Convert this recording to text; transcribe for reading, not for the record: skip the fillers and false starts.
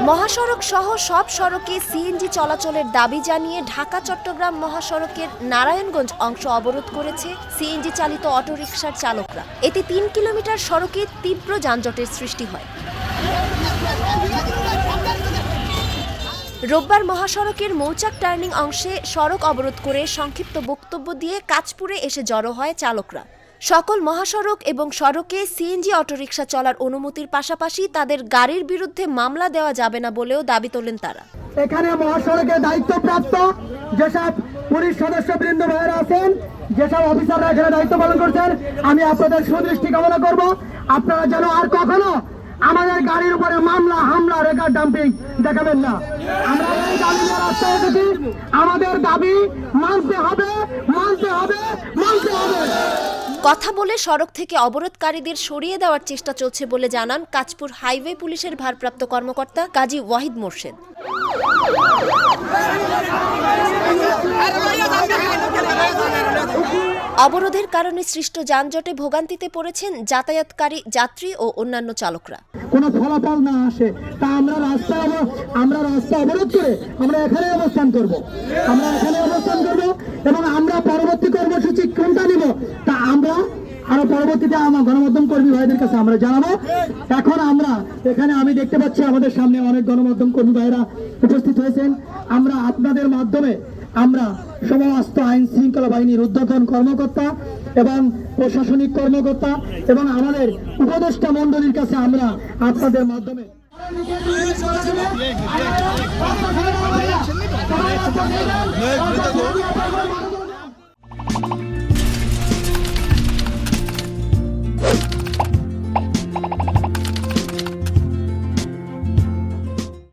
মহাসড়ক সহ সব সড়কে সিএনজি চলাচলের দাবি জানিয়ে ঢাকা চট্টগ্রাম মহাসড়কের নারায়ণগঞ্জ অংশ অবরোধ করেছে সিএনজি চালিত অটোরিকশার চালকরা। এতে ৩ কিলোমিটার সড়কে তীব্র যানজটের সৃষ্টি হয়। রোববার মহাসড়কের মৌচাক টার্নিং অংশে সড়ক অবরোধ করে সংক্ষিপ্ত বক্তব্য দিয়ে কাঁচপুরে এসে জড়ো হয় চালকরা। সকল মহাসড়ক এবং সড়কে সিএনজি অটোরিকশা চলার অনুমতির পাশাপাশি তাদের গাড়ির বিরুদ্ধে মামলা দেওয়া যাবে না বলেও দাবি তোলেন তারা। এখানে মহাসড়কের দায়িত্বপ্রাপ্ত যেসব পুলিশ সদস্যবৃন্দ ভাইয়েরা আছেন, যেসব অফিসাররা এখানে দায়িত্ব পালন করছেন, আমি আপনাদের সুদৃষ্টি কামনা করব, আপনারা যেন আর কখনো আমাদের গাড়ির উপরে মামলা, হামলা, রেকর্ড ডাম্পিং দেখাবেন না। আমরা এই দাবি নিয়ে রাস্তায় এসেছি, আমাদের দাবি মানতে হবে, মানতে হবে, মানতে হবে। কথা বলে সড়ক থেকে অবরোধকারীদের সরিয়ে দেওয়ার চেষ্টা চলছে বলে জানান কাঁচপুর হাইওয়ে পুলিশের ভারপ্রাপ্ত কর্মকর্তা কাজী ওয়াহিদ মোর্শেদ। অবরোধের কারণে সৃষ্ট যানজটে ভোগান্তিতে পড়েছেন যাতায়াতকারী যাত্রী ও অন্যান্য চালকরা। কোনো ফলাফল না আসে তা আমরা রাস্তা অবরোধ করে আমরা এখানে অবস্থান করব এবং আমরা পরবর্তী কর্মসূচি কোনটা নিব তা আমরা আরো পরবর্তীতে আমার গণমাধ্যম কর্মী ভাইদের কাছে আমরা জানাবো। এখন আমরা এখানে আমি দেখতে পাচ্ছি আমাদের সামনে অনেক গণমাধ্যম কর্মী ভাইরা উপস্থিত হয়েছেন। আমরা আপনাদের মাধ্যমে আমরা সমস্ত আইন শৃঙ্খলা বাহিনীর ঊর্ধ্বতন কর্মকর্তা এবং প্রশাসনিক কর্মকর্তা এবং আমাদের উপদেষ্টা মণ্ডলীর কাছে আমরা আপনাদের মাধ্যমে